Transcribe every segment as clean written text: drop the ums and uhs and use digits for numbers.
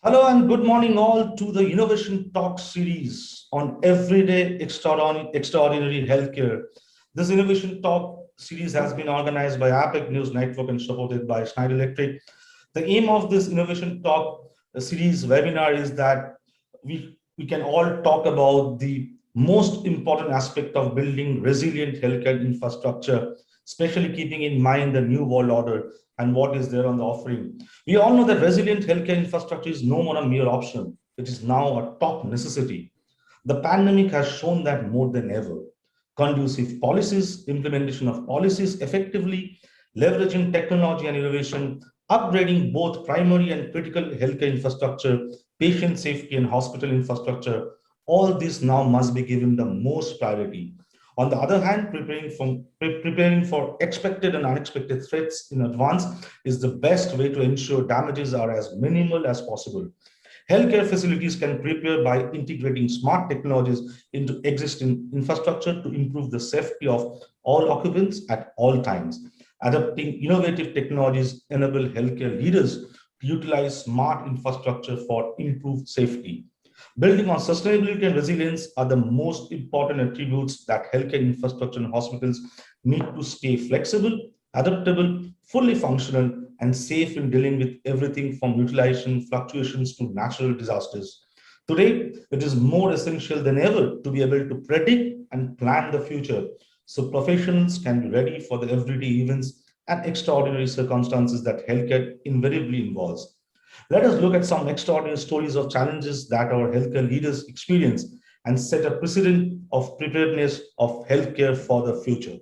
Hello and good morning all to the Innovation Talk series on everyday extraordinary healthcare. This Innovation Talk series has been organized by APEC News Network and supported by Schneider Electric. The aim of this Innovation Talk series webinar is that we can all talk about the most important aspect of building resilient healthcare infrastructure, especially keeping in mind the new world order and what is there on the offering. We all know that resilient healthcare infrastructure is no more a mere option. It is now a top necessity. The pandemic has shown that more than ever. Conducive policies, implementation of policies effectively, leveraging technology and innovation, upgrading both primary and critical healthcare infrastructure, patient safety and hospital infrastructure, all this now must be given the most priority. On the other hand, preparing for expected and unexpected threats in advance is the best way to ensure damages are as minimal as possible. Healthcare facilities can prepare by integrating smart technologies into existing infrastructure to improve the safety of all occupants at all times. Adopting innovative technologies enable healthcare leaders to utilize smart infrastructure for improved safety. Building on sustainability and resilience are the most important attributes that healthcare infrastructure and hospitals need to stay flexible, adaptable, fully functional, and safe in dealing with everything from utilization fluctuations to natural disasters. Today, it is more essential than ever to be able to predict and plan the future so professionals can be ready for the everyday events and extraordinary circumstances that healthcare invariably involves. Let us look at some extraordinary stories of challenges that our healthcare leaders experience and set a precedent of preparedness of healthcare for the future.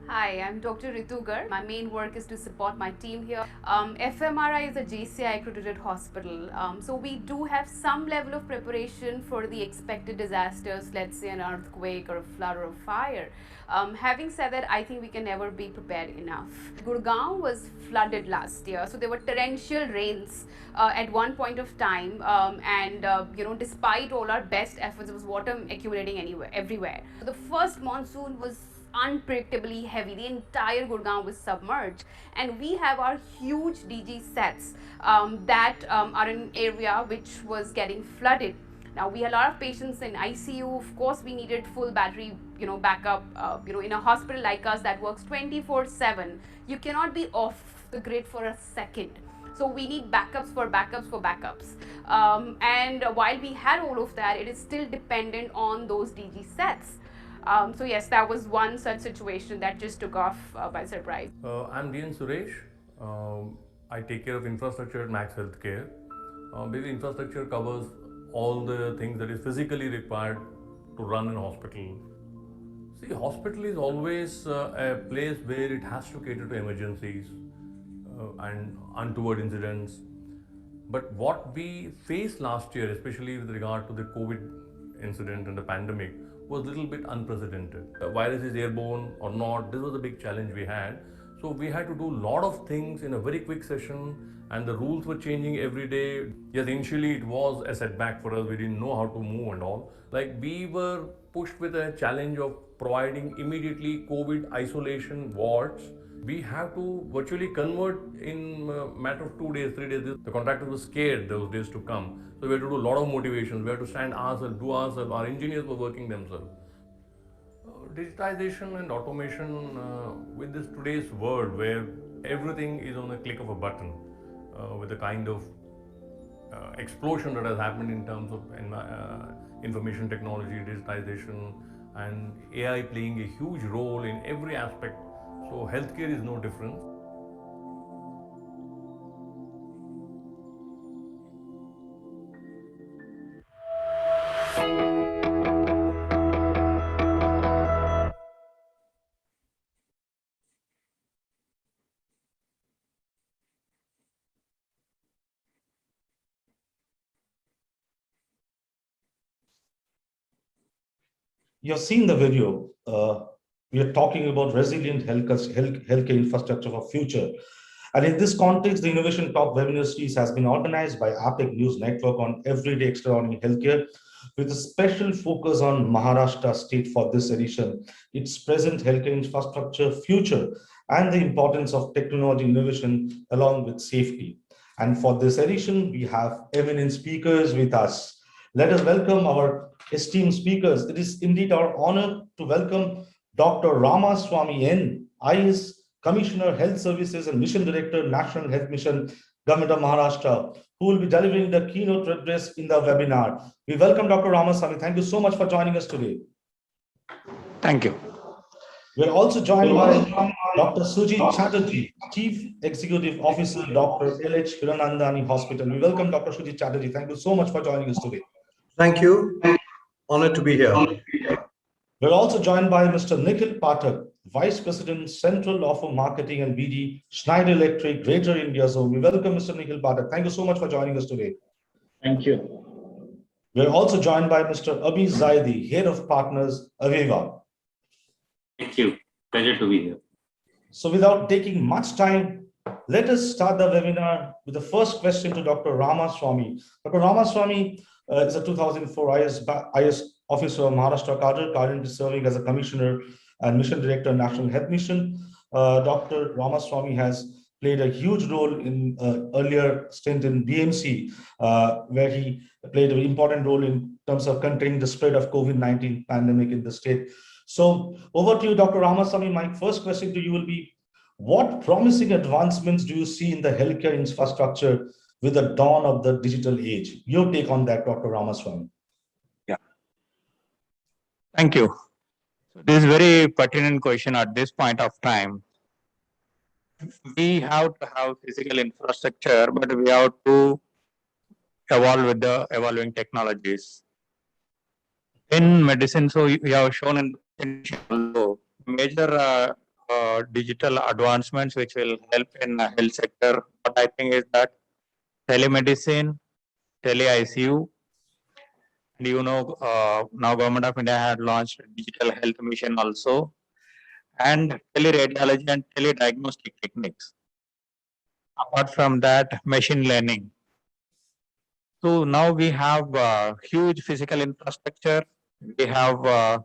Hi, I'm Dr. Ritu Gar. My main work is to support my team here. FMRI is a JCI accredited hospital. So we do have some level of preparation for the expected disasters, let's say an earthquake or a flood or a fire. Having said that, I think we can never be prepared enough. Gurgaon was flooded last year, so there were torrential rains at one point of time, and despite all our best efforts, there was water accumulating everywhere. The first monsoon was unpredictably heavy. The entire Gurgaon was submerged, and we have our huge DG sets that are in an area which was getting flooded. Now we had a lot of patients in ICU. Of course, we needed full battery, backup. In a hospital like us that works 24/7, you cannot be off the grid for a second. So we need backups for backups for backups. And while we had all of that, it is still dependent on those DG sets. So yes, that was one such situation that just took off by surprise. I'm DN Suresh. I take care of infrastructure at Max Healthcare. Basically, infrastructure covers all the things that is physically required to run an hospital. See, hospital is always a place where it has to cater to emergencies and untoward incidents. But what we faced last year, especially with regard to the COVID incident and the pandemic, was a little bit unprecedented. The virus is airborne or not, this was a big challenge we had. So we had to do a lot of things in a very quick session, and the rules were changing every day. Yes, initially it was a setback for us, we didn't know how to move and all. Like, we were pushed with a challenge of providing immediately COVID isolation wards. We have to virtually convert in a matter of 2 days, 3 days. The contractor was scared those days to come. So we had to do a lot of motivations. We had to stand ourselves, do ourselves. Our engineers were working themselves. Digitization and automation with this today's world where everything is on a click of a button, with the kind of explosion that has happened in terms of information technology, digitization, and AI playing a huge role in every aspect. So healthcare is no different. You're seeing the video. We are talking about resilient healthcare infrastructure for future. And in this context, the Innovation Talk webinar series has been organized by APEC News Network on everyday extraordinary healthcare, with a special focus on Maharashtra state for this edition, its present healthcare infrastructure, future, and the importance of technology innovation along with safety. And for this edition, we have eminent speakers with us. Let us welcome our esteemed speakers. It is indeed our honor to welcome Dr. Ramaswamy N, IS Commissioner, Health Services and Mission Director, National Health Mission, Government of Maharashtra, who will be delivering the keynote address in the webinar. We welcome Dr. Ramaswamy. Thank you so much for joining us today. Thank you. We're also joined by Dr. Sujit Chatterjee, Chief Executive Officer, Dr. LH Hiranandani Hospital. We welcome Dr. Sujit Chatterjee. Thank you so much for joining us today. Thank you. Honored to be here. We're also joined by Mr. Nikhil Pathak, Vice President, Central Offer Marketing and BD, Schneider Electric, Greater India Zone. We welcome Mr. Nikhil Pathak. Thank you so much for joining us today. Thank you. We're also joined by Mr. Abhi Zaidi, Head of Partners, Aveva. Thank you. Pleasure to be here. So without taking much time, let us start the webinar with the first question to Dr. Ramaswamy. Dr. Ramaswamy is a 2004 IS officer of Maharashtra cadre, currently serving as a commissioner and mission director, National Health Mission. Dr. Ramaswamy has played a huge role in earlier stint in BMC, where he played an important role in terms of containing the spread of COVID-19 pandemic in the state. So over to you, Dr. Ramaswamy. My first question to you will be, what promising advancements do you see in the healthcare infrastructure with the dawn of the digital age? Your take on that, Dr. Ramaswamy. Yeah. Thank you. This is a very pertinent question at this point of time. We have to have physical infrastructure, but we have to evolve with the evolving technologies. In medicine, so we have shown in major digital advancements which will help in the health sector. What I think is that telemedicine, tele-ICU, now Government of India had launched a digital health mission also, and teleradiology and telediagnostic techniques. Apart from that, machine learning. So now we have huge physical infrastructure. We have a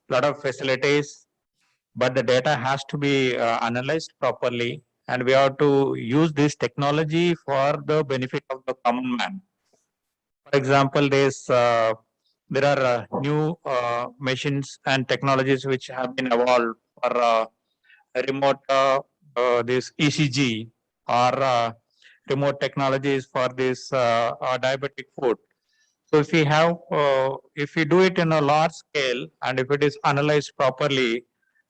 lot of facilities, but the data has to be analyzed properly, and we have to use this technology for the benefit of the common man. For example, there are new machines and technologies which have been evolved for remote this ECG or remote technologies for this diabetic foot. So if we do it in a large scale and if it is analyzed properly,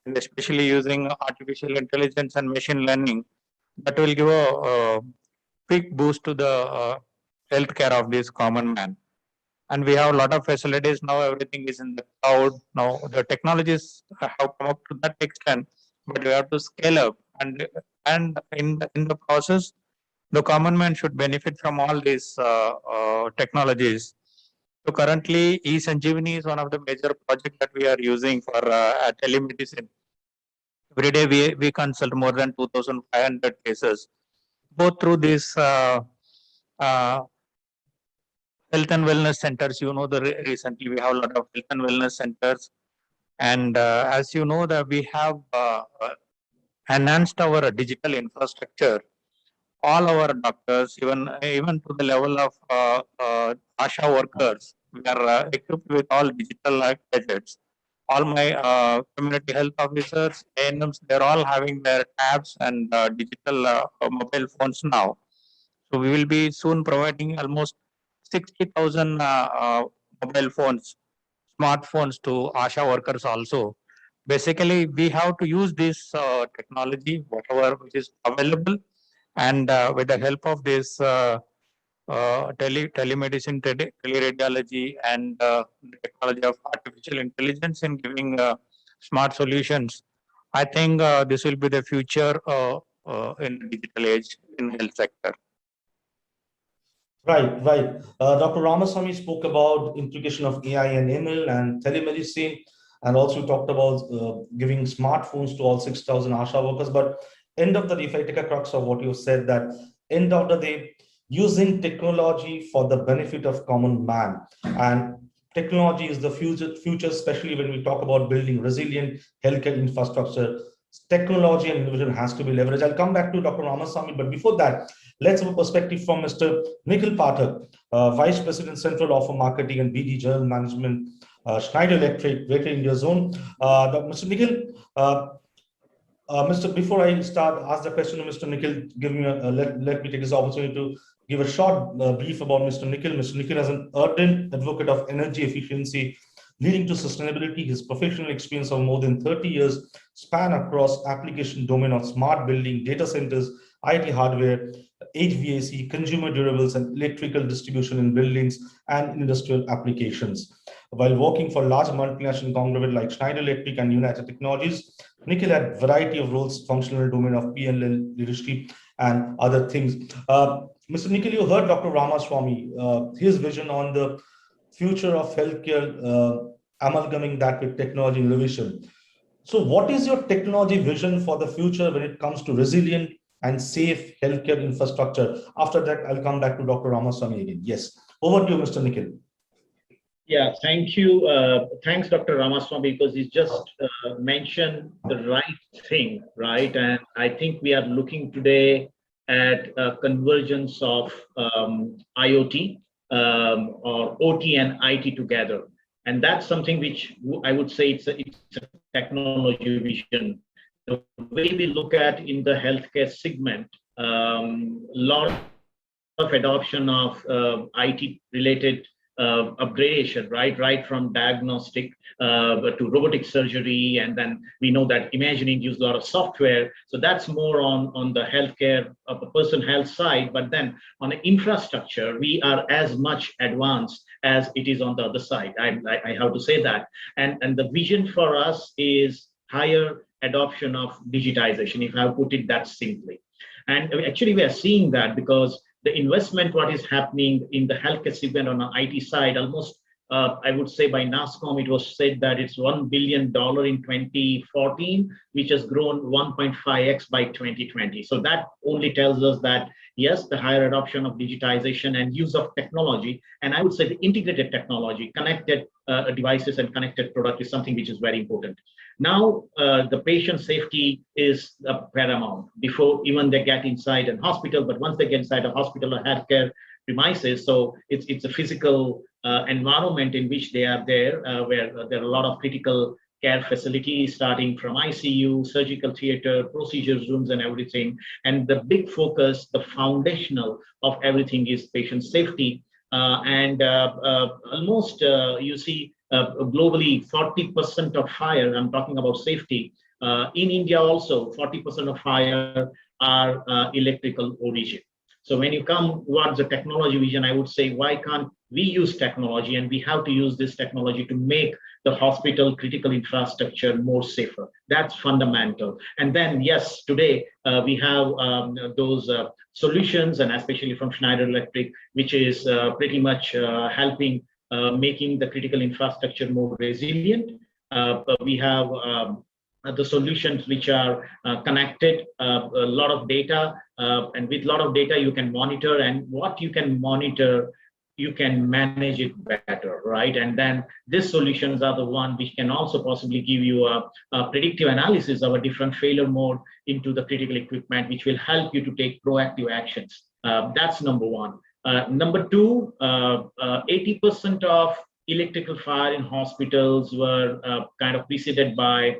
and especially using artificial intelligence and machine learning, that will give a big boost to the healthcare of this common man. And we have a lot of facilities now. Everything is in the cloud. Now the technologies have come up to that extent, but we have to scale up. And in the process, the common man should benefit from all these technologies. So currently, eSanjeevani is one of the major projects that we are using for telemedicine. Every day we consult more than 2,500 cases, both through this health and wellness centers. Recently we have a lot of health and wellness centers, and as you know that we have enhanced our digital infrastructure. All our doctors, even to the level of ASHA workers, we are equipped with all digital gadgets. All my community health officers, ANMs, they're all having their tabs and digital mobile phones now. So we will be soon providing almost 60,000 mobile phones, smartphones to ASHA workers also. Basically, we have to use this technology, whatever which is available, and with the help of this telemedicine, teleradiology, and the technology of artificial intelligence in giving smart solutions, I think this will be the future in the digital age in health sector. Right. Dr. Ramaswamy spoke about integration of AI and ML and telemedicine, and also talked about giving smartphones to all 6,000 ASHA workers. But end of the day, if I take a crux of what you said, that end of the day, using technology for the benefit of common man, and technology is the future, especially when we talk about building resilient healthcare infrastructure. Technology and innovation has to be leveraged. I'll come back to Dr. Ramasamy, but before that, let's have a perspective from Mr. Nikhil Pathak, Vice President, Central Offer Marketing and BD General Management, Schneider Electric, Greater India Zone. Mr. Nikhil, before I start, ask the question to Mr. Nikhil, give me let me take this opportunity to give a short brief about Mr. Nikhil. Mr. Nikhil is an ardent advocate of energy efficiency, leading to sustainability. His professional experience of more than 30 years span across application domain of smart building, data centers, IT hardware, HVAC, consumer durables, and electrical distribution in buildings and industrial applications. While working for large multinational conglomerates like Schneider Electric and United Technologies, Nikhil had variety of roles, functional domain of P&L leadership and other things. Mr. Nikhil, you heard Dr. Ramaswamy, his vision on the future of healthcare, amalgamating that with technology innovation. So what is your technology vision for the future when it comes to resilient and safe healthcare infrastructure? After that, I'll come back to Dr. Ramaswamy again. Yes, over to you, Mr. Nikhil. Yeah, thank you. Thanks, Dr. Ramaswamy, because he's just mentioned the right thing, right? And I think we are looking today at a convergence of IoT or OT and IT together. And that's something which I would say it's a technology vision. The way we look at in the healthcare segment, lot of adoption of IT related upgradation, right from diagnostic to robotic surgery, and then we know that imaging uses a lot of software. So that's more on the healthcare of the person health side. But then on the infrastructure, we are as much advanced as it is on the other side. I have to say that. And the vision for us is higher adoption of digitization, if I put it that simply. And actually, we are seeing that because the investment, what is happening in the healthcare segment on the IT side, almost, I would say by NASSCOM, it was said that it's $1 billion in 2014, which has grown 1.5x by 2020. So that only tells us that, yes, the higher adoption of digitization and use of technology, and I would say the integrated technology, connected devices and connected product is something which is very important. Now, the patient safety is paramount before even they get inside a hospital, but once they get inside a hospital or healthcare premises, so it's a physical environment in which they are there, where there are a lot of critical care facilities, starting from ICU, surgical theater, procedures rooms, and everything. And the big focus, the foundational of everything is patient safety. Almost, you see, globally, 40% of fire, I'm talking about safety, in India also, 40% of fire are electrical origin. So when you come towards the technology vision, I would say, why can't we use technology? And we have to use this technology to make the hospital critical infrastructure more safer. That's fundamental. And then, yes, today we have those solutions, and especially from Schneider Electric, which is pretty much helping making the critical infrastructure more resilient. We have the solutions which are connected, a lot of data, and with a lot of data you can monitor, and what you can monitor, you can manage it better, right? And then these solutions are the one which can also possibly give you a predictive analysis of a different failure mode into the critical equipment, which will help you to take proactive actions. That's number one. Number two, 80% of electrical fire in hospitals were kind of preceded by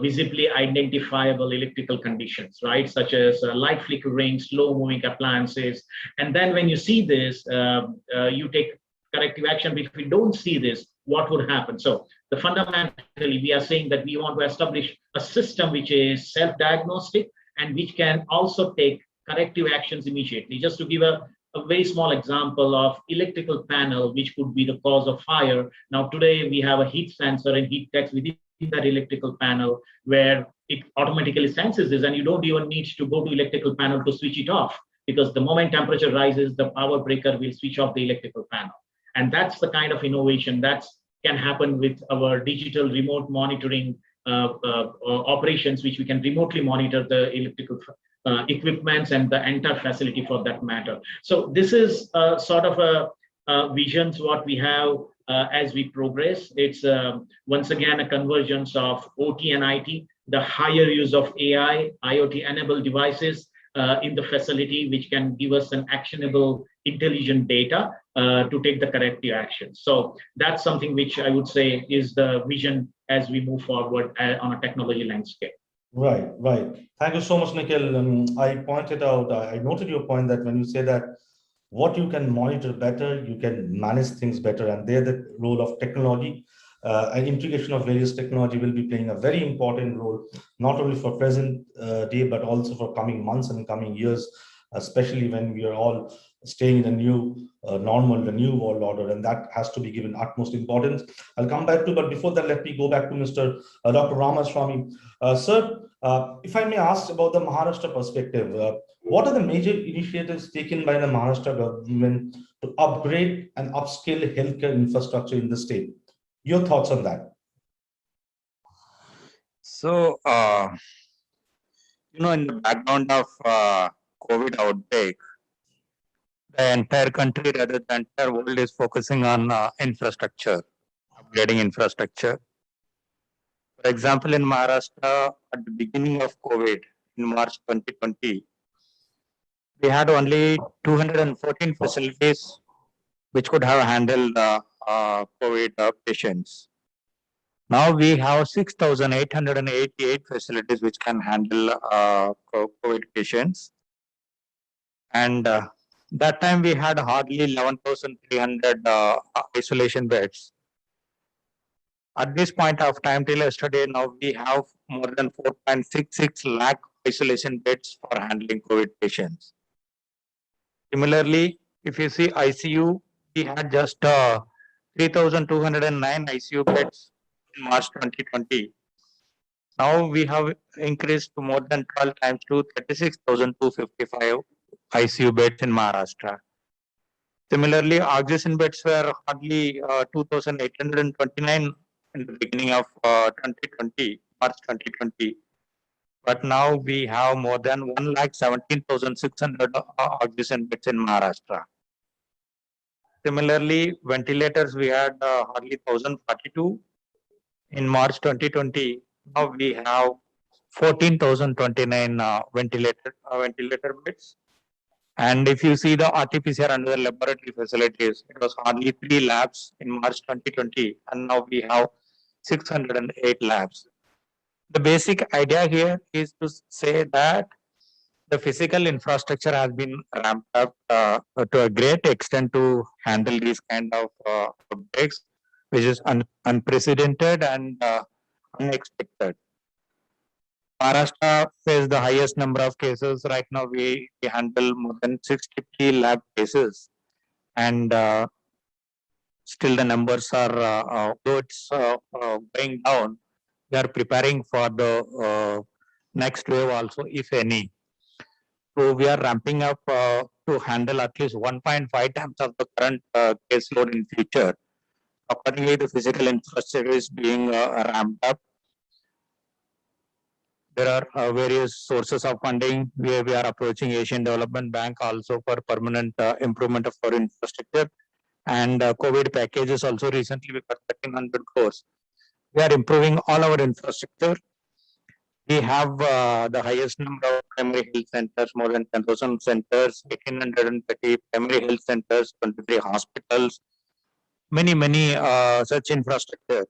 visibly identifiable electrical conditions, right? Such as light flickering, slow moving appliances. And then when you see this, you take corrective action. But if we don't see this, what would happen? So the fundamentally, we are saying that we want to establish a system which is self-diagnostic and which can also take corrective actions immediately. Just to give a very small example of electrical panel, which could be the cause of fire. Now, today we have a heat sensor and heat text within that electrical panel where it automatically senses this, and you don't even need to go to electrical panel to switch it off, because the moment temperature rises, the power breaker will switch off the electrical panel. And that's the kind of innovation that can happen with our digital remote monitoring operations, which we can remotely monitor the electrical equipments and the entire facility for that matter. So this is sort of a visions what we have as we progress. It's once again a convergence of OT and IT, the higher use of AI, IoT enabled devices in the facility, which can give us an actionable, intelligent data to take the corrective action. So that's something which I would say is the vision as we move forward on a technology landscape. Right, right. Thank you so much, Nikhil. I pointed out, I noted your point that when you say that what you can monitor better, you can manage things better, and there the role of technology and integration of various technology will be playing a very important role, not only for present day, but also for coming months and coming years, especially when we are all staying in the new normal, the new world order, and that has to be given utmost importance. I'll come back to, but before that, let me go back to Mr. Dr. Ramaswamy. Sir, if I may ask about the Maharashtra perspective, what are the major initiatives taken by the Maharashtra government to upgrade and upscale healthcare infrastructure in the state? Your thoughts on that? So, in the background of COVID outbreak, the entire country, rather the entire world, is focusing on infrastructure, upgrading infrastructure. For example, in Maharashtra, at the beginning of COVID, in March 2020, we had only 214 facilities which could have handled COVID patients. Now we have 6,888 facilities which can handle COVID patients. And that time we had hardly 11,300 isolation beds. At this point of time, till yesterday, now we have more than 4.66 lakh isolation beds for handling COVID patients. Similarly, if you see ICU, we had just 3,209 ICU beds in March 2020. Now we have increased to more than 12 times to 36,255 ICU beds in Maharashtra. Similarly, oxygen beds were hardly 2,829 in the beginning of 2020, March 2020. But now we have more than 1,17,600 oxygen beds in Maharashtra. Similarly, ventilators, we had hardly 1,042 in March 2020. Now we have 14,029 ventilator beds. And if you see the RT-PCR under the laboratory facilities, it was hardly 3 labs in March 2020, and now we have 608 labs. The basic idea here is to say that the physical infrastructure has been ramped up to a great extent to handle these kind of outbreaks, which is unprecedented and unexpected. Maharashtra faces the highest number of cases. Right now, we handle more than 63 lab cases, and still the numbers are though it's going down. We are preparing for the next wave also, if any. So we are ramping up to handle at least 1.5 times of the current caseload in future. Accordingly, the physical infrastructure is being ramped up. There are various sources of funding. We are approaching Asian Development Bank also for permanent improvement of our infrastructure. And COVID packages also recently we got 1,300 crores. We are improving all our infrastructure. We have the highest number of primary health centers, more than 10,000 centers, 1,830 primary health centers, 23 hospitals, many such infrastructure.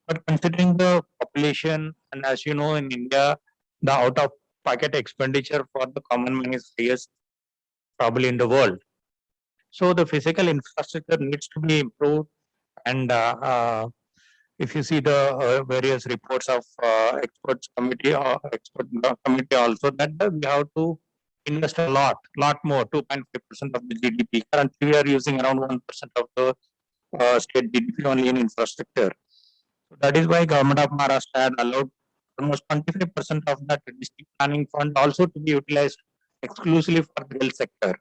But considering the population, and as you know, in India, the out-of-pocket expenditure for the common man is highest probably in the world. So the physical infrastructure needs to be improved. And if you see the various reports of experts committee also, that we have to invest a lot more, 2.5% of the GDP. Currently, we are using around 1% of the state GDP only in infrastructure. So that is why Government of Maharashtra had allowed almost 25% of that district planning fund also to be utilized exclusively for the health sector.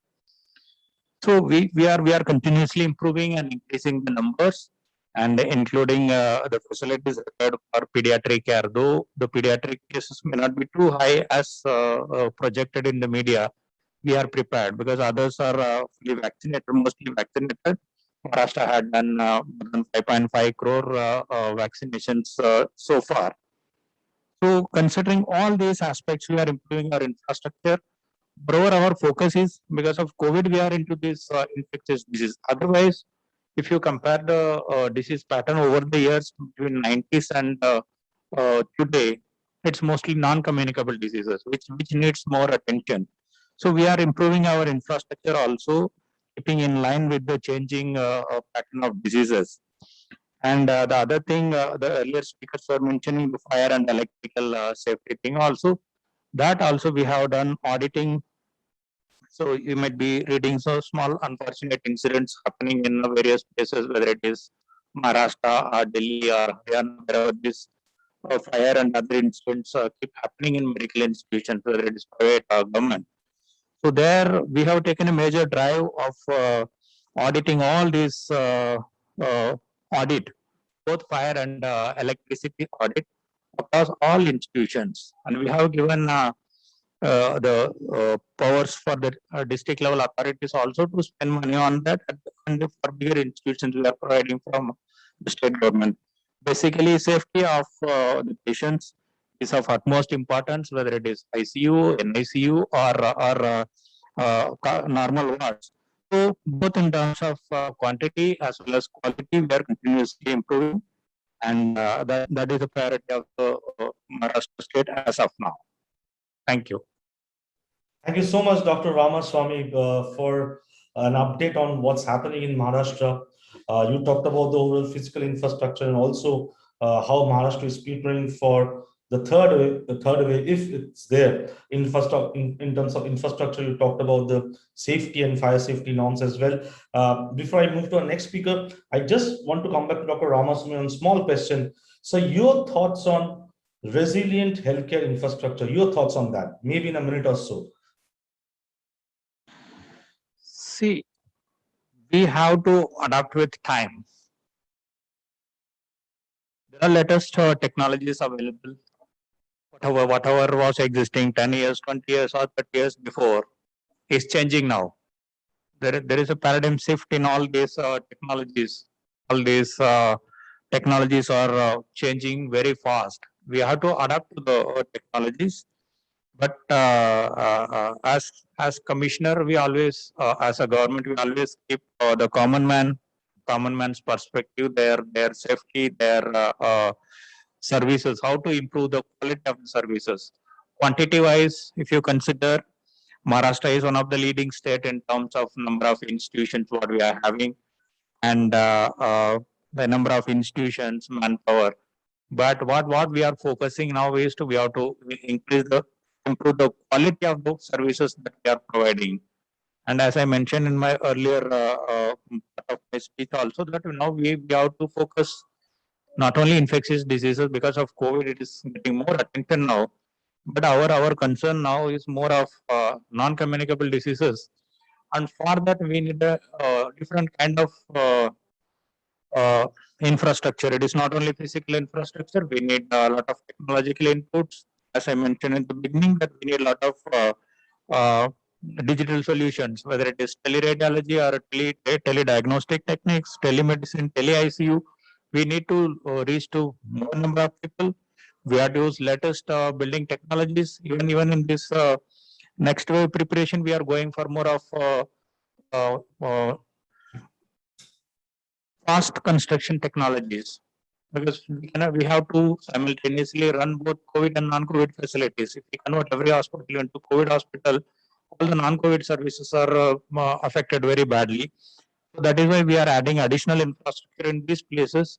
So we are continuously improving and increasing the numbers. and including the facilities required for pediatric care. Though the pediatric cases may not be too high as projected in the media, we are prepared because others are fully vaccinated, mostly vaccinated. Maharashtra had done more than 5.5 crore vaccinations so far. So, considering all these aspects, we are improving our infrastructure. Moreover, our focus is because of COVID, we are into this infectious disease. Otherwise, if you compare the disease pattern over the years between 90s and today, it's mostly non-communicable diseases, which needs more attention. So we are improving our infrastructure also, keeping in line with the changing pattern of diseases. And the other thing, the earlier speakers were mentioning the fire and electrical safety thing also. That also we have done auditing. So you might be reading so small unfortunate incidents happening in various places, whether it is Maharashtra or Delhi or Haryana, wherever this fire and other incidents keep happening in medical institutions, whether it is private or government. So there we have taken a major drive of auditing all these audit, both fire and electricity audit across all institutions. And we have given the powers for the district level authorities also to spend money on that. And for bigger institutions, we are providing from the state government. Basically, safety of the patients is of utmost importance, whether it is ICU, NICU, or normal wards. So, both in terms of quantity as well as quality, we are continuously improving, and that is a priority of the Maharashtra state as of now. Thank you. Thank you so much, Dr. Ramaswamy, for an update on what's happening in Maharashtra. You talked about the overall physical infrastructure and also how Maharashtra is preparing for the third wave, if it's there. In terms of infrastructure, you talked about the safety and fire safety norms as well. Before I move to our next speaker, I just want to come back to Dr. Ramaswamy on a small question. So your thoughts on resilient healthcare infrastructure, your thoughts on that, maybe in a minute or so. See, we have to adapt with time. There are latest technologies available. Whatever was existing 10 years, 20 years, or 30 years before is changing now. There is a paradigm shift in all these technologies. All these technologies are changing very fast. We have to adapt to the technologies. But as commissioner, we always, as a government, we always keep the common man's perspective, their safety, their services, how to improve the quality of the services. Quantity wise, if you consider, Maharashtra is one of the leading state in terms of number of institutions what we are having, and the number of institutions, manpower. But what we are focusing now is we have to improve the quality of the services that we are providing. And as I mentioned in my earlier part of my speech also, that now we have to focus not only infectious diseases. Because of COVID, it is getting more attention now. But our concern now is more of non-communicable diseases. And for that, we need a different kind of infrastructure. It is not only physical infrastructure, we need a lot of technological inputs. As I mentioned in the beginning, that we need a lot of digital solutions, whether it is teleradiology or telediagnostic techniques, telemedicine, tele-ICU. We need to reach to more number of people. We have to use latest building technologies. Even in this next wave preparation, we are going for more of fast construction technologies, because we have to simultaneously run both COVID and non-COVID facilities. If we convert every hospital into COVID hospital, all the non-COVID services are affected very badly. So that is why we are adding additional infrastructure in these places,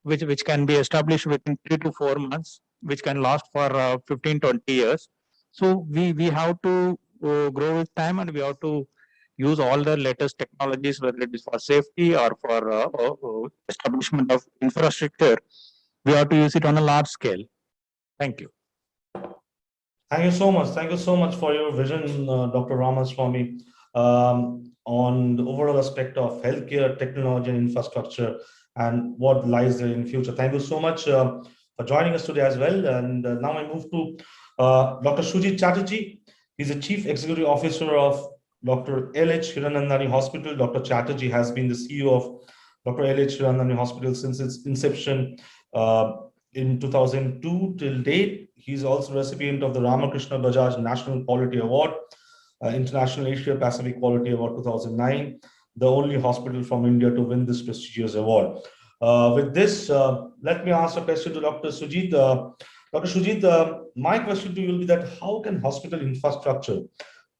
which can be established within 3 to 4 months, which can last for 15-20 years. So we have to grow with time, and we have to use all the latest technologies, whether it is for safety or for establishment of infrastructure. We have to use it on a large scale. Thank you. Thank you so much. Thank you so much for your vision, Dr. Ramaswamy, on the overall aspect of healthcare, technology, and infrastructure. and what lies there in future. Thank you so much for joining us today as well. And now I move to Dr. Sujit Chatterjee. He's the Chief Executive Officer of Dr. L.H. Hiranandani Hospital. Dr. Chatterjee has been the CEO of Dr. L.H. Hiranandani Hospital since its inception in 2002 till date. He's also recipient of the Ramakrishna Bajaj National Quality Award, International Asia Pacific Quality Award 2009, the only hospital from India to win this prestigious award. With this, let me ask a question to Dr. Sujit. Dr. Sujit, my question to you will be that how can hospital infrastructure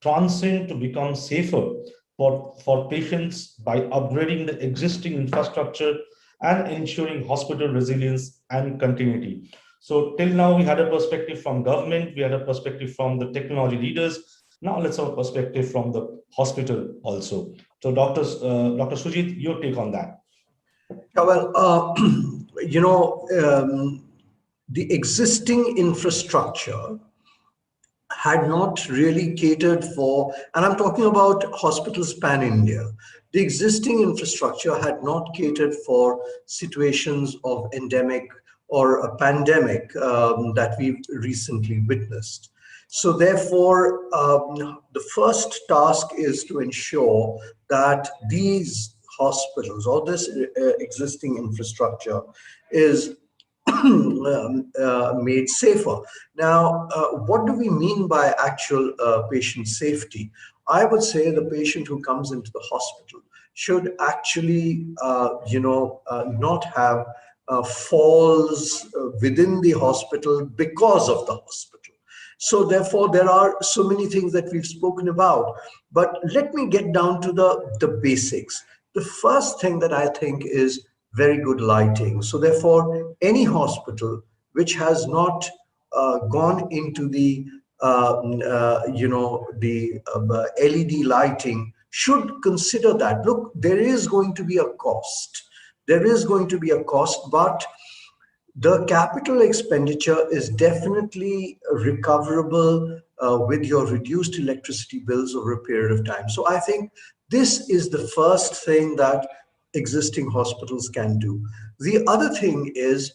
transcend to become safer for patients by upgrading the existing infrastructure and ensuring hospital resilience and continuity? So till now, we had a perspective from government, we had a perspective from the technology leaders. Now let's have a perspective from the hospital also. So Dr. Sujit, your take on that. Yeah, well, the existing infrastructure had not really catered for, and I'm talking about hospitals pan-India, the existing infrastructure had not catered for situations of endemic or a pandemic that we've recently witnessed. So therefore, the first task is to ensure that these hospitals or this existing infrastructure is made safer. Now, what do we mean by actual patient safety? I would say the patient who comes into the hospital should actually, not have falls within the hospital because of the hospital. So therefore, there are so many things that we've spoken about. But let me get down to the basics. The first thing that I think is very good lighting. So therefore, any hospital which has not gone into the LED lighting should consider that. Look, there is going to be a cost. There is going to be a cost, but the capital expenditure is definitely recoverable with your reduced electricity bills over a period of time. So I think this is the first thing that existing hospitals can do. The other thing is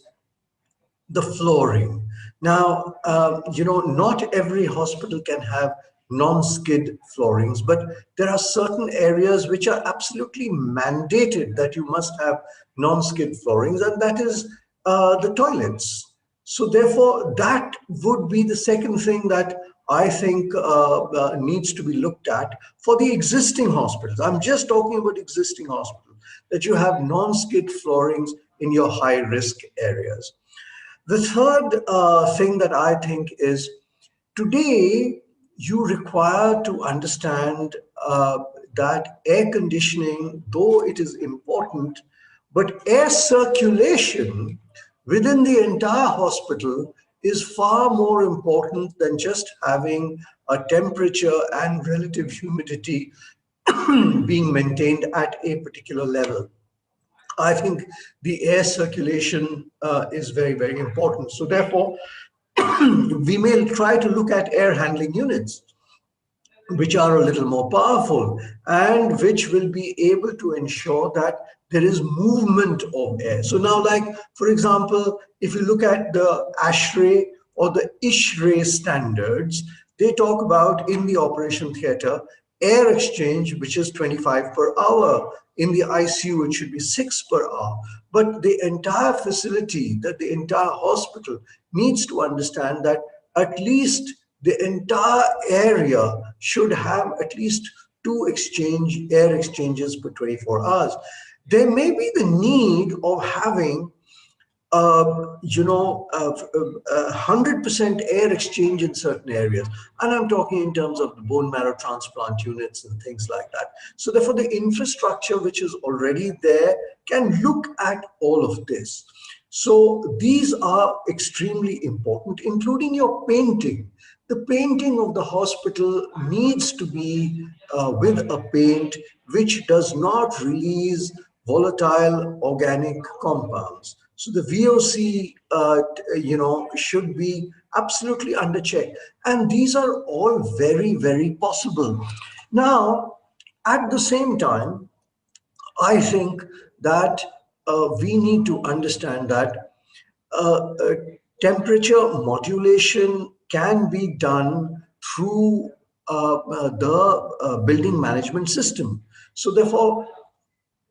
the flooring. Now, not every hospital can have non-skid floorings, but there are certain areas which are absolutely mandated that you must have non-skid floorings, and that is the toilets. So therefore, that would be the second thing that I think needs to be looked at for the existing hospitals. I'm just talking about existing hospitals, that you have non-skid floorings in your high-risk areas. The third thing that I think is, today you require to understand that air conditioning, though it is important, but air circulation within the entire hospital is far more important than just having a temperature and relative humidity being maintained at a particular level. I think the air circulation is very, very important. So therefore, we may try to look at air handling units, which are a little more powerful and which will be able to ensure that there is movement of air. So now, like, for example, if you look at the ASHRAE or the ISHRAE standards, they talk about in the operation theater, air exchange, which is 25 per hour. In the ICU, it should be 6 per hour. But the entire facility, that the entire hospital needs to understand that at least the entire area should have at least 2 air exchanges per 24 hours. There may be the need of having 100% air exchange in certain areas. And I'm talking in terms of the bone marrow transplant units and things like that. So therefore, the infrastructure which is already there can look at all of this. So these are extremely important, including your painting. The painting of the hospital needs to be with a paint which does not release volatile organic compounds. So the VOC, should be absolutely under check. And these are all very, very possible. Now, at the same time, I think that we need to understand that temperature modulation can be done through the building management system. So therefore,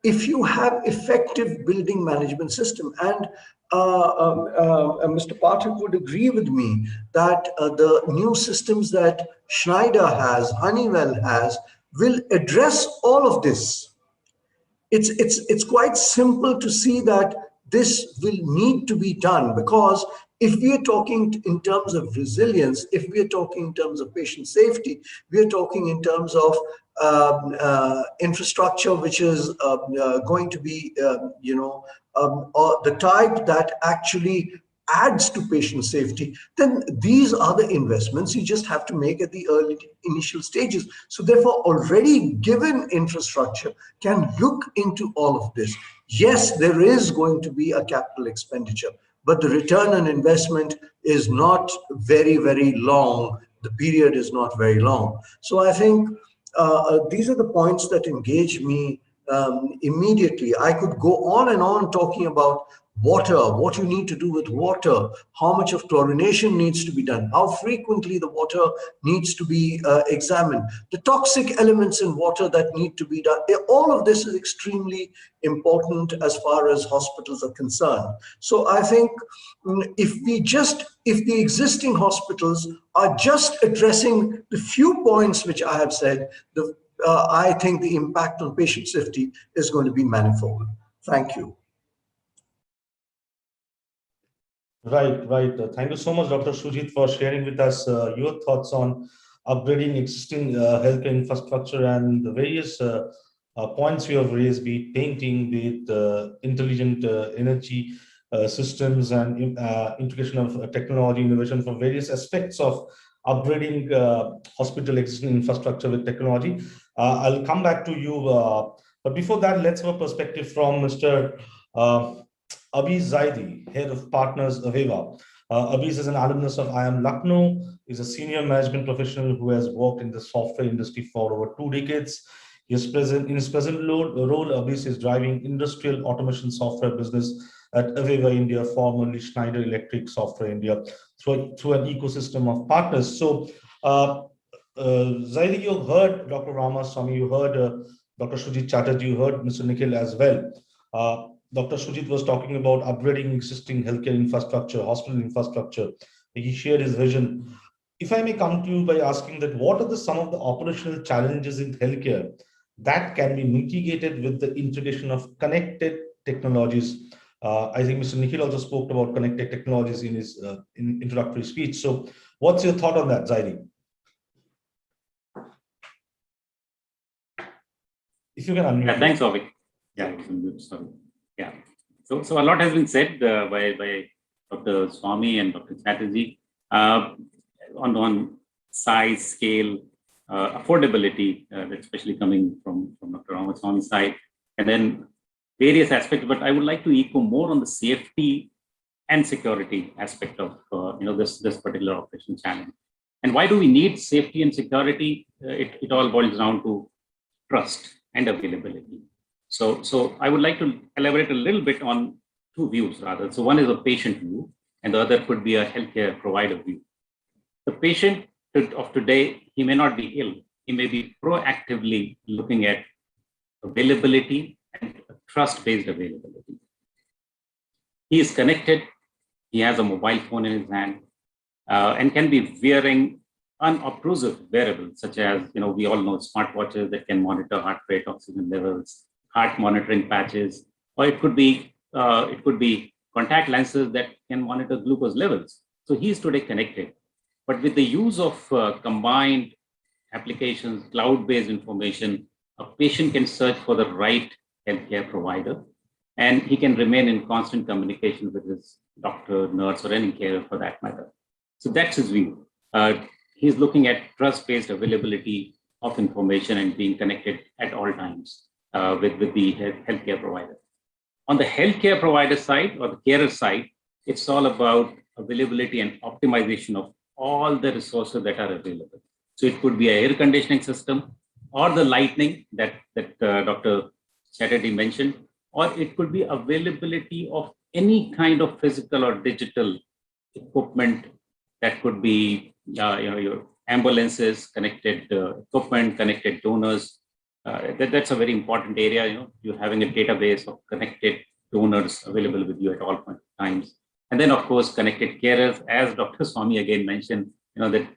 if you have effective building management system, and Mr. Pathak would agree with me that the new systems that Schneider has, Honeywell has, will address all of this. It's quite simple to see that this will need to be done, because if we are talking in terms of resilience, if we are talking in terms of patient safety, we are talking in terms of infrastructure which is going to be or the type that actually adds to patient safety, then these are the investments you just have to make at the early initial stages. So therefore, already given infrastructure can look into all of this. Yes, there is going to be a capital expenditure, but the return on investment is not very, very long. The period is not very long. So I think these are the points that engage me immediately. I could go on and on talking about water, what you need to do with water, how much of chlorination needs to be done, how frequently the water needs to be examined, the toxic elements in water that need to be done. All of this is extremely important as far as hospitals are concerned. So I think if the existing hospitals are just addressing the few points which I have said, I think the impact on patient safety is going to be manifold. Thank you. Right, right. Thank you so much, Dr. Sujit, for sharing with us your thoughts on upgrading existing healthcare infrastructure and the various points you have raised, be it painting, be it intelligent energy systems and integration of technology innovation for various aspects of upgrading hospital existing infrastructure with technology. I'll come back to you. But before that, let's have a perspective from Mr. Abiz Zaidi, head of partners Aveva. Abiz is an alumnus of IIM Lucknow. He's a senior management professional who has worked in the software industry for over 2 decades. In his present role, Abiz is driving industrial automation software business at Aveva India, formerly Schneider Electric Software India, through an ecosystem of partners. So, Zaidi, you heard Dr. Ramaswamy, you heard Dr. Sujit Chatterjee, you heard Mr. Nikhil as well. Dr. Sujit was talking about upgrading existing healthcare infrastructure, hospital infrastructure. He shared his vision. If I may come to you by asking that, what are some of the operational challenges in healthcare that can be mitigated with the integration of connected technologies? I think Mr. Nikhil also spoke about connected technologies in his introductory speech. So what's your thought on that, Zaidi? If you can unmute. Yeah, thanks, Avik. Yeah, sorry. Yeah. So a lot has been said by Dr. Swamy and Dr. Chatterjee on size, scale, affordability, especially coming from Dr. Ramaswamy's side, and then various aspects. But I would like to echo more on the safety and security aspect of this particular operational challenge. And why do we need safety and security? It all boils down to trust and availability. So I would like to elaborate a little bit on 2 views rather. So one is a patient view, and the other could be a healthcare provider view. The patient of today, he may not be ill. He may be proactively looking at availability and trust-based availability. He is connected. He has a mobile phone in his hand and can be wearing unobtrusive wearables, such as, we all know smartwatches that can monitor heart rate, oxygen levels, heart monitoring patches, or it could be contact lenses that can monitor glucose levels. So he is today connected. But with the use of combined applications, cloud-based information, a patient can search for the right healthcare provider, and he can remain in constant communication with his doctor, nurse, or any carer for that matter. So that's his view. He's looking at trust-based availability of information and being connected at all times with the healthcare provider. On the healthcare provider side or the carer side, it's all about availability and optimization of all the resources that are available. So it could be an air conditioning system or the lighting that Dr. Chatterjee mentioned, or it could be availability of any kind of physical or digital equipment that could be, your ambulances, connected equipment, connected donors. That's a very important area. You're having a database of connected donors available with you at all times. And then, of course, connected carers, as Dr. Swami again mentioned, that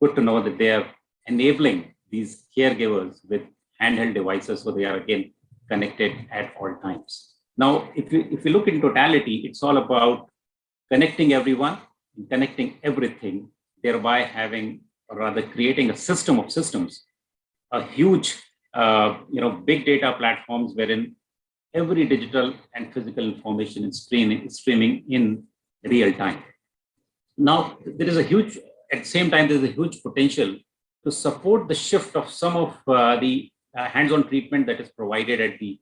good to know that they are enabling these caregivers with handheld devices, so they are again connected at all times. Now, if you look in totality, it's all about connecting everyone, connecting everything, thereby having, or rather creating a system of systems, a huge, big data platforms wherein every digital and physical information is streaming in real time. Now, there is a huge, at the same time, there's a huge potential to support the shift of some of the hands-on treatment that is provided at the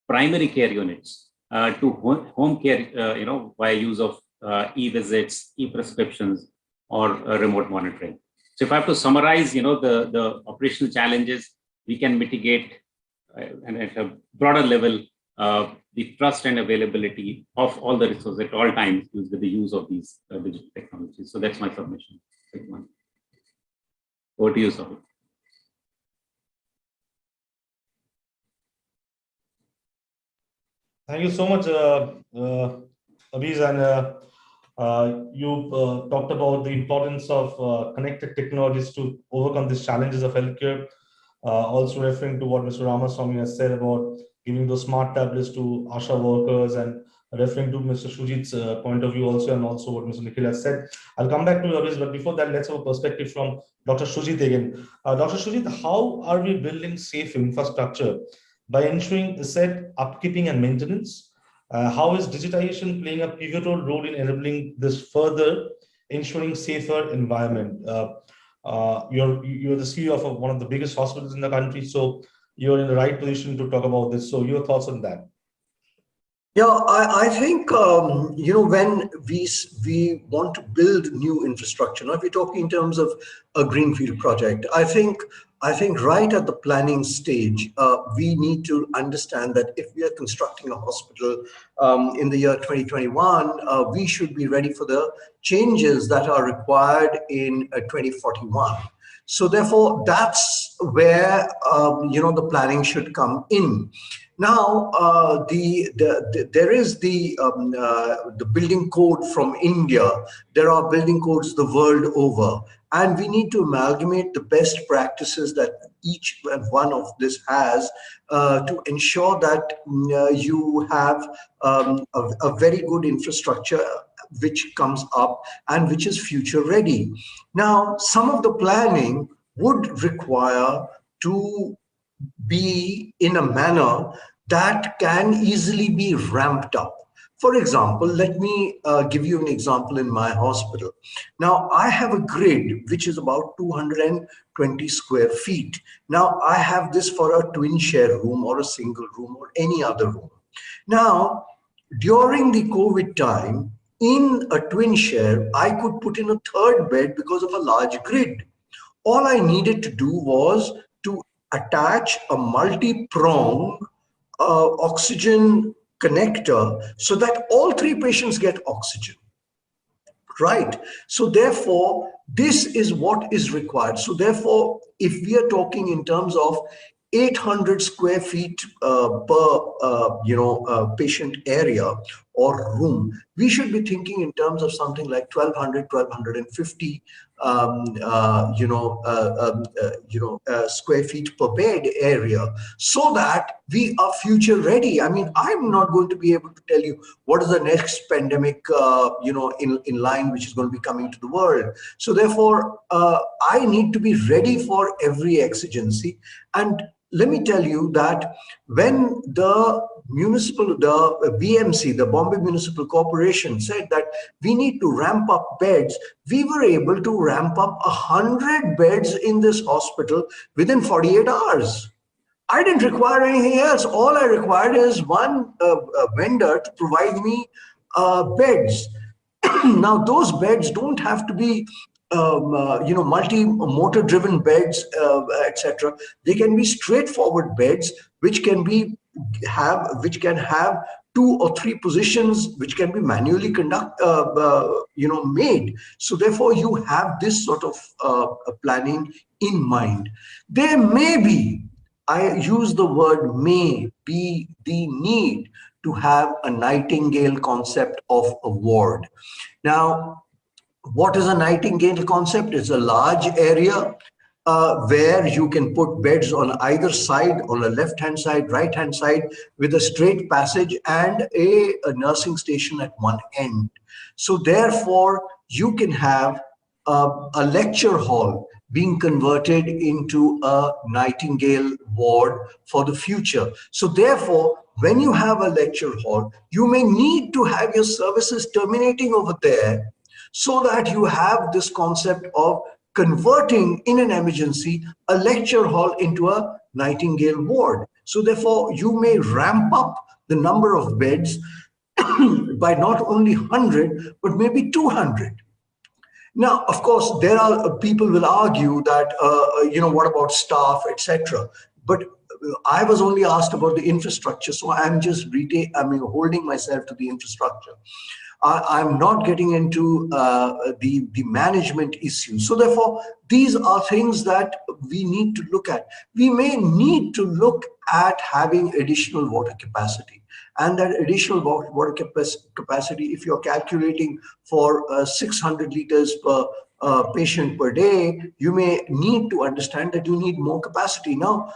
primary care units to home care, via use of e-visits, e-prescriptions, or remote monitoring. So if I have to summarize, the operational challenges, we can mitigate and at a broader level, the trust and availability of all the resources at all times with the use of these digital technologies. So that's my submission. Over to you, Sahil. Thank you so much, Abiz, and you talked about the importance of connected technologies to overcome these challenges of healthcare. Also referring to what Mr. Ramaswamy has said about giving those smart tablets to ASHA workers, and referring to Mr. Shujit's point of view also, and also what Mr. Nikhil has said. I'll come back to you, Abiz, but before that, let's have a perspective from Dr. Shujit again. Dr. Shujit, how are we building safe infrastructure by ensuring asset upkeeping and maintenance? How is digitization playing a pivotal role in enabling this further, ensuring safer environment? You're the CEO of one of the biggest hospitals in the country, so you're in the right position to talk about this. So your thoughts on that? Yeah, I think, when we want to build new infrastructure, now if we're talking in terms of a greenfield project, I think right at the planning stage, we need to understand that if we are constructing a hospital in the year 2021, we should be ready for the changes that are required in 2041. So therefore, that's where the planning should come in. Now, there is the building code from India. There are building codes the world over, and we need to amalgamate the best practices that each one of this has to ensure that you have a very good infrastructure which comes up and which is future ready. Now, some of the planning would require to be in a manner that can easily be ramped up. For example, let me give you an example in my hospital. Now, I have a grid which is about 220 square feet. Now, I have this for a twin share room or a single room or any other room. Now, during the COVID time, in a twin share, I could put in a third bed because of a large grid. All I needed to do was to attach a multi-prong oxygen connector so that all three patients get oxygen. Right. So therefore, this is what is required. So therefore, if we are talking in terms of 800 square feet per patient area or room, we should be thinking in terms of something like 1250 square feet per bed area, so that we are future ready. I mean, I'm not going to be able to tell you what is the next pandemic in line which is going to be coming to the world. So therefore, I need to be ready for every exigency. And let me tell you that when the BMC, the Bombay Municipal Corporation, said that we need to ramp up beds, we were able to ramp up 100 beds in this hospital within 48 hours. I didn't require anything else. All I required is one vendor to provide me beds. Now, those beds don't have to be multi-motor driven beds, etc. They can be straightforward beds, which can have 2 or 3 positions, which can be manually made. So therefore, you have this sort of planning in mind. There may be, I use the word may be, the need to have a Nightingale concept of a ward. Now, what is a Nightingale concept? It's a large area where you can put beds on either side, on the left-hand side, right-hand side, with a straight passage and a nursing station at one end. So therefore, you can have a lecture hall being converted into a Nightingale ward for the future. So therefore, when you have a lecture hall, you may need to have your services terminating over there, so that you have this concept of converting in an emergency a lecture hall into a Nightingale ward. So therefore, you may ramp up the number of beds by not only 100, but maybe 200. Now, of course, there are people will argue that, what about staff, etc. But I was only asked about the infrastructure, so I'm just holding myself to the infrastructure. I'm not getting into the management issues. So therefore, these are things that we need to look at. We may need to look at having additional water capacity. And that additional water capacity, if you're calculating for 600 liters per patient per day, you may need to understand that you need more capacity. Now,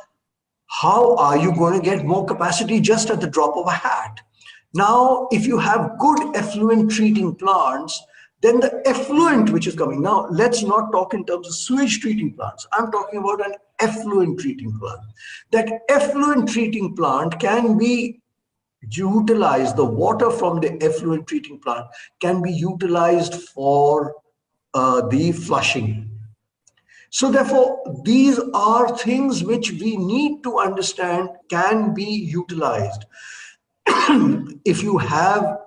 how are you going to get more capacity just at the drop of a hat? Now, if you have good effluent treating plants, then the effluent which is coming. Now, let's not talk in terms of sewage treating plants. I'm talking about an effluent treating plant. That effluent treating plant can be utilized, the water from the effluent treating plant can be utilized for the flushing. So therefore, these are things which we need to understand can be utilized. If you have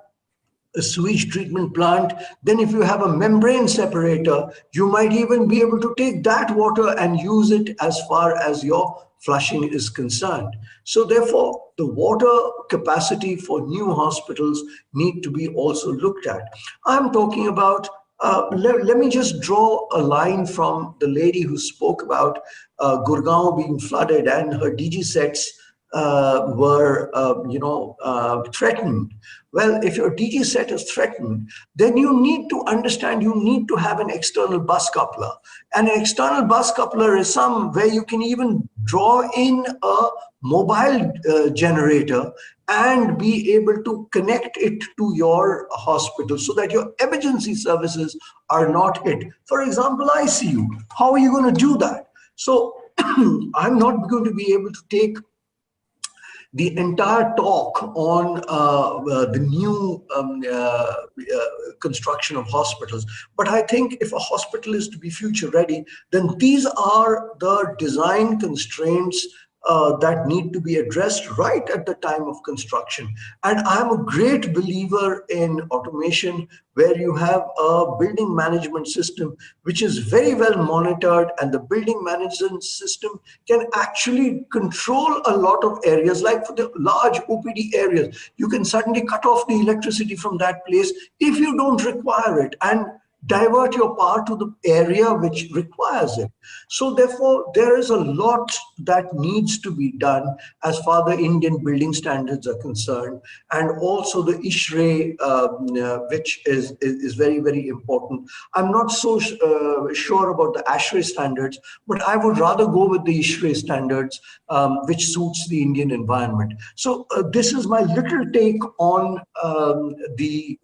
a sewage treatment plant, then if you have a membrane separator, you might even be able to take that water and use it as far as your flushing is concerned. So therefore, the water capacity for new hospitals need to be also looked at. I'm talking about, let me just draw a line from the lady who spoke about Gurgaon being flooded and her DG sets were threatened. Well, if your DG set is threatened, then you need to understand you need to have an external bus coupler. And an external bus coupler is where you can even draw in a mobile generator and be able to connect it to your hospital so that your emergency services are not hit. For example, ICU, how are you going to do that? So I'm not going to be able to take the entire talk on the new construction of hospitals. But I think if a hospital is to be future ready, then these are the design constraints that need to be addressed right at the time of construction. And I'm a great believer in automation, where you have a building management system which is very well monitored, and the building management system can actually control a lot of areas. Like for the large OPD areas, you can suddenly cut off the electricity from that place if you don't require it, and divert your power to the area which requires it. So therefore, there is a lot that needs to be done as far the Indian building standards are concerned, and also the ISHRAE, which is very, very important. I'm not so sure about the ASHRAE standards, but I would rather go with the ISHRAE standards, which suits the Indian environment. So this is my little take on the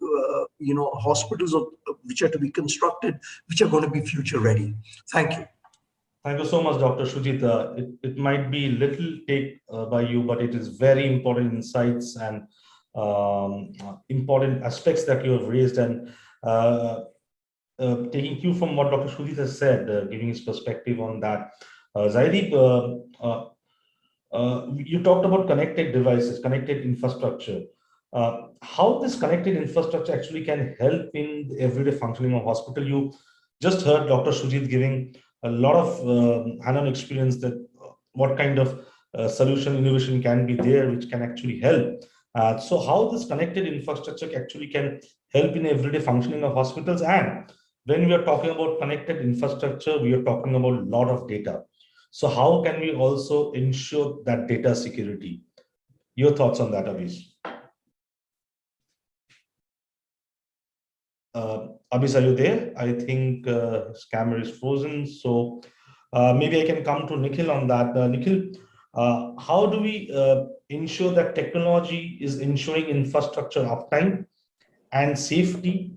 hospitals which are to be constructed, which are going to be future ready. Thank you. Thank you so much, Dr. Shujit. It might be little take by you, but it is very important insights and important aspects that you have raised, and taking cue from what Dr. Shujit has said, giving his perspective on that. Zaideep, you talked about connected devices, connected infrastructure. How this connected infrastructure actually can help in the everyday functioning of hospital. You just heard Dr. Sujit giving a lot of hand-on experience that what kind of solution innovation can be there, which can actually help. So how this connected infrastructure actually can help in everyday functioning of hospitals. And when we are talking about connected infrastructure, we are talking about a lot of data. So how can we also ensure that data security? Your thoughts on that, Abhis? Abhis, are you there? I think his camera is frozen. So maybe I can come to Nikhil on that. Nikhil, how do we ensure that technology is ensuring infrastructure uptime and safety?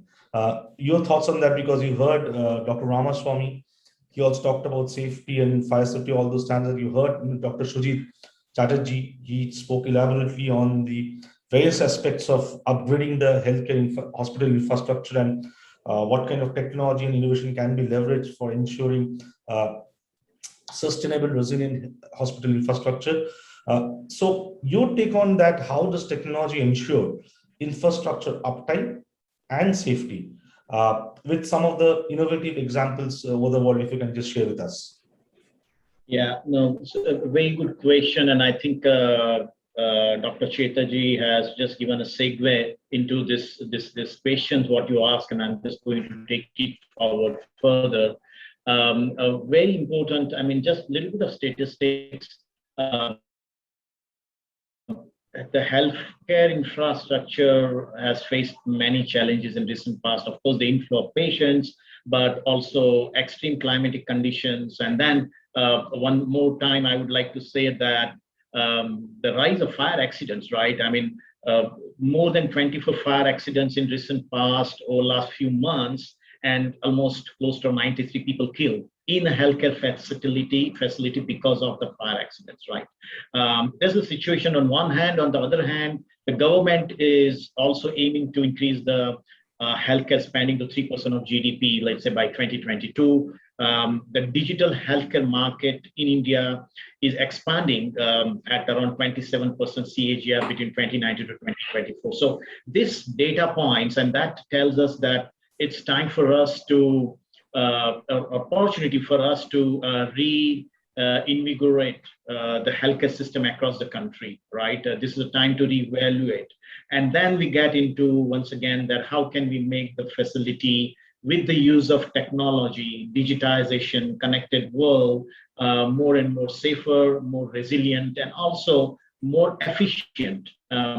Your thoughts on that, because you heard Dr. Ramaswamy, he also talked about safety and fire safety, all those standards. You heard Dr. Sujit Chatterjee, he spoke elaborately on the various aspects of upgrading the healthcare hospital infrastructure and what kind of technology and innovation can be leveraged for ensuring sustainable, resilient hospital infrastructure. So your take on that, how does technology ensure infrastructure uptime and safety? With some of the innovative examples over the world, if you can just share with us. Yeah, no, it's a very good question. And I think Dr. Chatterjee has just given a segue into this question, what you asked, and I'm just going to take it forward further. Very important, I mean, just a little bit of statistics. The healthcare infrastructure has faced many challenges in recent past. Of course, the inflow of patients, but also extreme climatic conditions. And then one more time, I would like to say that the rise of fire accidents, right? I mean, more than 24 fire accidents in recent past or last few months, and almost close to 93 people killed in a healthcare facility because of the fire accidents, right? There's a situation on one hand. On the other hand, the government is also aiming to increase the healthcare spending to 3% of GDP, let's say by 2022. The digital healthcare market in India is expanding at around 27% CAGR between 2019 to 2024. So this data points, and that tells us that it's time for us to, opportunity for us to reinvigorate the healthcare system across the country, right? This is a time to reevaluate. And then we get into, once again, that how can we make the facility with the use of technology, digitization, connected world, more and more safer, more resilient, and also more efficient,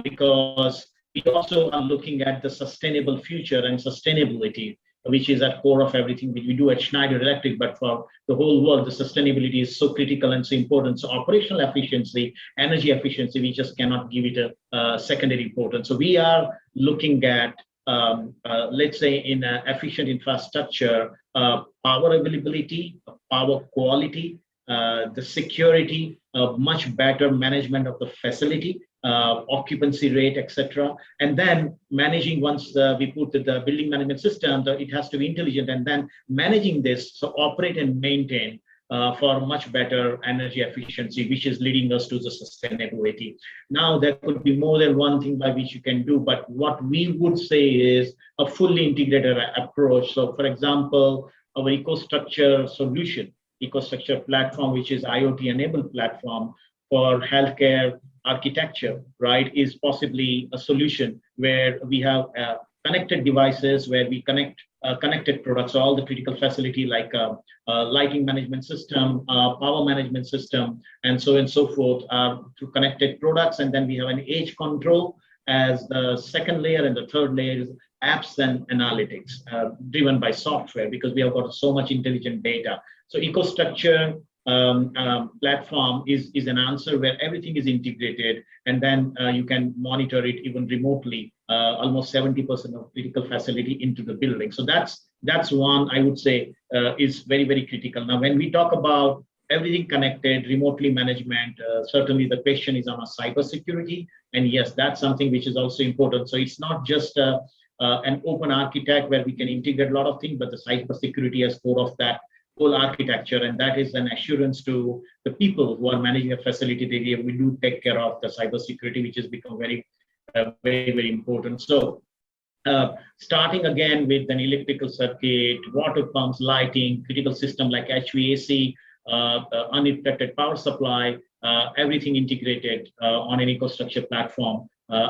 because we also are looking at the sustainable future and sustainability, which is at core of everything that we do at Schneider Electric, but for the whole world, the sustainability is so critical and so important. So operational efficiency, energy efficiency, we just cannot give it a secondary importance. So we are looking at, let's say, in efficient infrastructure, power availability, power quality, the security, much better management of the facility, occupancy rate, etc. And then managing, once we put the building management system, it has to be intelligent, and then managing this, so operate and maintain for much better energy efficiency, which is leading us to the sustainability. Now, there could be more than one thing by which you can do, but what we would say is a fully integrated approach. So, for example, our EcoStruxure solution, EcoStruxure platform, which is IoT-enabled platform for healthcare architecture, right, is possibly a solution where we have connected devices, where we connect connected products, all the critical facility like lighting management system, power management system, and so on and so forth, through connected products. And then we have an edge control as the second layer, and the third layer is apps and analytics driven by software, because we have got so much intelligent data. So EcoStruxure platform is an answer where everything is integrated, and then you can monitor it even remotely, almost 70% of critical facility into the building. So that's one, I would say, is very, very critical. Now, when we talk about everything connected, remotely management, certainly the question is on a cybersecurity. And yes, that's something which is also important. So it's not just an open architect where we can integrate a lot of things, but the cybersecurity as core of that whole architecture, and that is an assurance to the people who are managing a facility. We do take care of the cybersecurity, which has become very, very, very important. So Starting again with an electrical circuit, water pumps, lighting, critical system like HVAC, uninterrupted power supply, everything integrated on an EcoStruxure platform.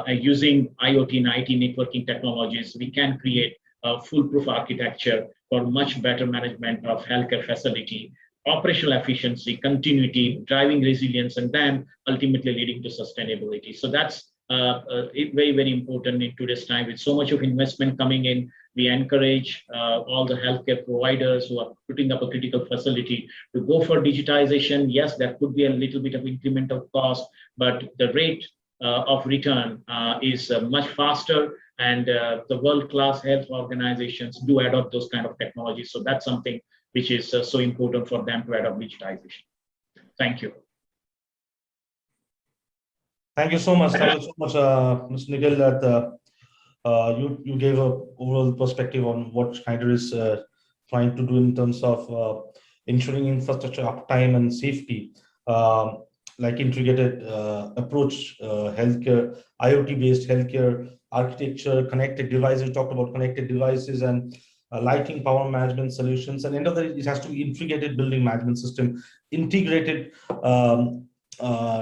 Using IoT and IT networking technologies, we can create a foolproof architecture for much better management of healthcare facility, operational efficiency, continuity, driving resilience, and then ultimately leading to sustainability. So that's very, very important in today's time with so much of investment coming in. We encourage all the healthcare providers who are putting up a critical facility to go for digitization. Yes, there could be a little bit of incremental cost, but the rate of return is much faster, and the world-class health organizations do adopt those kind of technologies. So that's something which is so important for them to adopt digitization. Thank you. Thank you so much. Thank you so much, Mr. Nikhil, that you gave a overall perspective on what Schneider is trying to do in terms of ensuring infrastructure uptime and safety, like integrated approach, healthcare, IoT-based healthcare architecture, connected devices. We talked about connected devices and lighting, power management solutions. And end of the day, it has to be integrated building management system, integrated,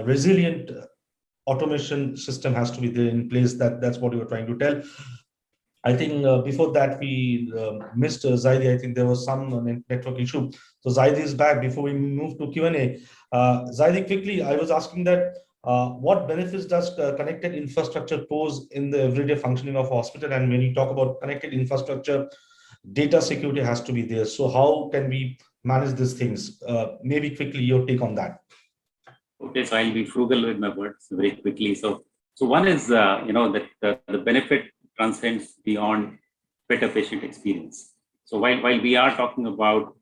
resilient automation system has to be there in place. That's what you were trying to tell. I think before that we missed Zaidi. I think there was some network issue. So Zaidi is back. Before we move to Q&A, Zaidi, quickly, I was asking that what benefits does connected infrastructure pose in the everyday functioning of hospital? And when you talk about connected infrastructure, data security has to be there. So how can we manage these things? Maybe quickly your take on that. Okay, so I'll be frugal with my words very quickly. So one is, that the benefit transcends beyond better patient experience. So while we are talking about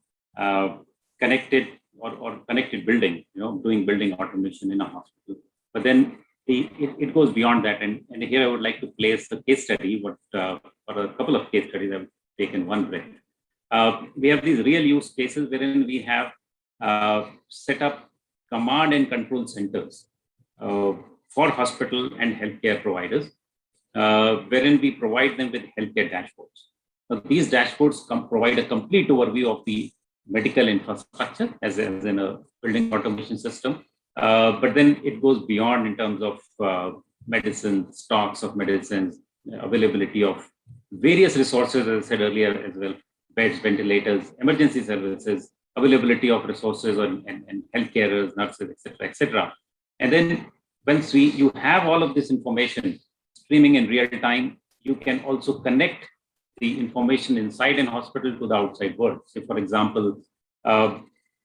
connected or connected building, doing building automation in a hospital, but then it goes beyond that. And here I would like to place a case study, or a couple of case studies I've taken one breath. We have these real use cases wherein we have set up command and control centers for hospital and healthcare providers, wherein we provide them with healthcare dashboards. Now, these dashboards provide a complete overview of the medical infrastructure as in a building automation system, but then it goes beyond in terms of medicine, stocks of medicines, availability of various resources, as I said earlier as well, beds, ventilators, emergency services, availability of resources and healthcare nurses, etc. And then once you have all of this information streaming in real time, you can also connect the information inside an hospital to the outside world. So, for example,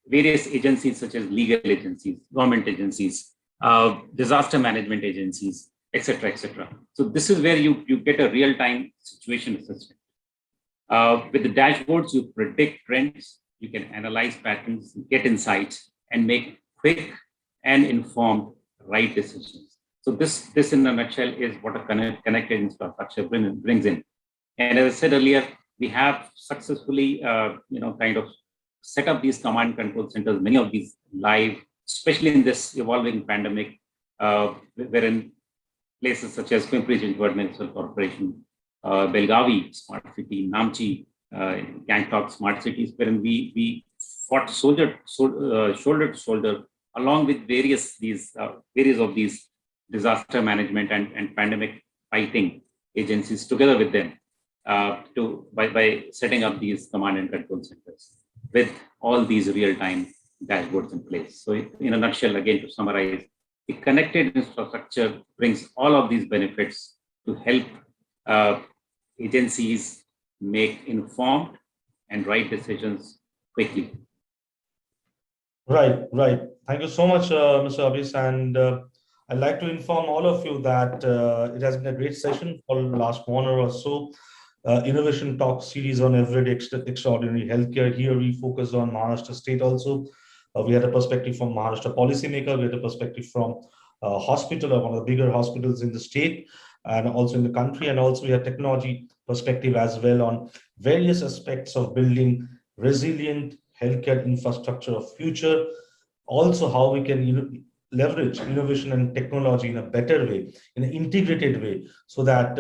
various agencies such as legal agencies, government agencies, disaster management agencies, etc. So this is where you get a real-time situation assessment. With the dashboards, you predict trends. You can analyze patterns, get insights, and make quick and informed right decisions. So this in a nutshell is what a connected infrastructure brings in. And as I said earlier, we have successfully, kind of set up these command control centers, many of these live, especially in this evolving pandemic, wherein places such as Pimpri-Chinchwad Municipal Corporation, Belgavi Smart City, Namchi, Gangtok Smart Cities, wherein we fought shoulder to shoulder along with various of these disaster management and pandemic fighting agencies together with them by setting up these command and control centers with all these real-time dashboards in place. So in a nutshell, again, to summarize, the connected infrastructure brings all of these benefits to help agencies make informed and right decisions quickly. Right. Thank you so much, Mr. Abis. And I'd like to inform all of you that it has been a great session for the last 1 hour or so. Innovation Talk series on everyday extraordinary healthcare. Here we focus on Maharashtra state also. We had a perspective from Maharashtra policymaker. We had a perspective from hospital, one of the bigger hospitals in the state and also in the country. And also we had technology perspective as well on various aspects of building resilient healthcare infrastructure of future. Also how we can leverage innovation and technology in a better way, in an integrated way, so that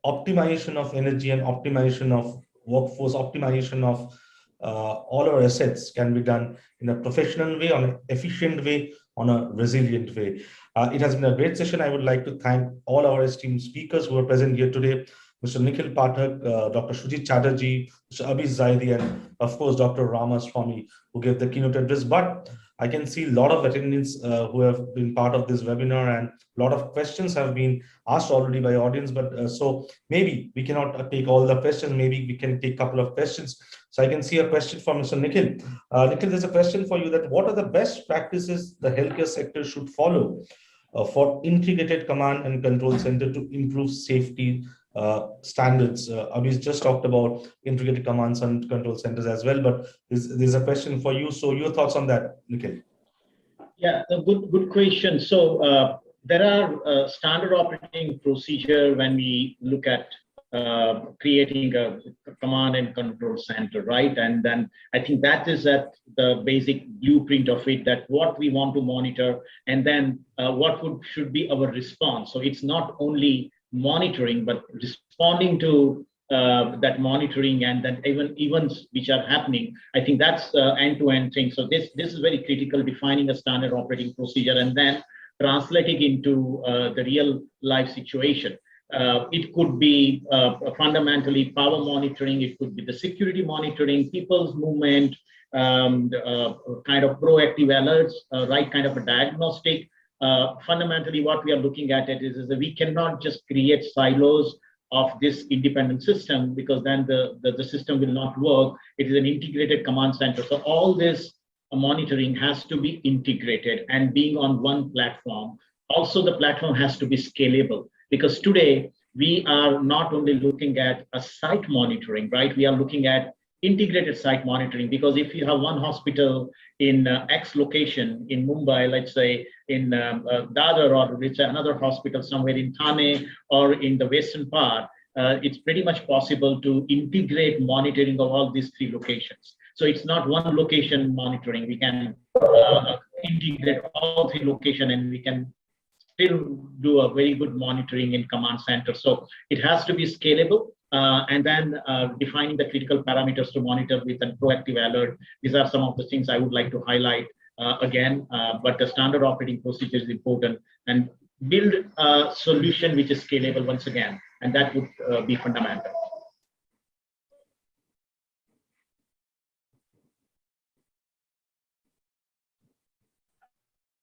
optimization of energy and optimization of workforce, optimization of all our assets can be done in a professional way, on an efficient way, on a resilient way. It has been a great session. I would like to thank all our esteemed speakers who are present here today, Mr. Nikhil Pathak, Dr. Shujit Chatterjee, Mr. Abhi Zaidi, and of course, Dr. Ramaswamy, who gave the keynote address. But I can see a lot of attendants who have been part of this webinar, and a lot of questions have been asked already by audience. But so maybe we cannot take all the questions. Maybe we can take a couple of questions. So I can see a question from Mr. Nikhil. Nikhil, there's a question for you that what are the best practices the healthcare sector should follow for integrated command and control center to improve safety standards? Abhi's just talked about integrated commands and control centers as well, but there's a question for you. So your thoughts on that, Nikhil? Yeah, a good question. So there are standard operating procedure when we look at creating a command and control center, right? And then I think that is at the basic blueprint of it, that what we want to monitor, and then what should be our response. So it's not only monitoring, but responding to that monitoring, and then even events which are happening. I think that's end-to-end thing. So this is very critical, defining a standard operating procedure and then translating into the real life situation. It could be fundamentally power monitoring, it could be the security monitoring, people's movement, kind of proactive alerts, right kind of a diagnostic. Fundamentally, what we are looking at it is that we cannot just create silos of this independent system, because then the system will not work. It is an integrated command center. So all this monitoring has to be integrated and being on one platform. Also, the platform has to be scalable, because today we are not only looking at a site monitoring, right? We are looking at integrated site monitoring, because if you have one hospital in X location in Mumbai, let's say in Dadar, or let's say another hospital somewhere in Thane or in the western part, it's pretty much possible to integrate monitoring of all these three locations. So it's not one location monitoring. We can integrate all three locations, and we can still do a very good monitoring in command center. So it has to be scalable, and then defining the critical parameters to monitor with a proactive alert. These are some of the things I would like to highlight again, but the standard operating procedure is important, and build a solution which is scalable once again, and that would be fundamental.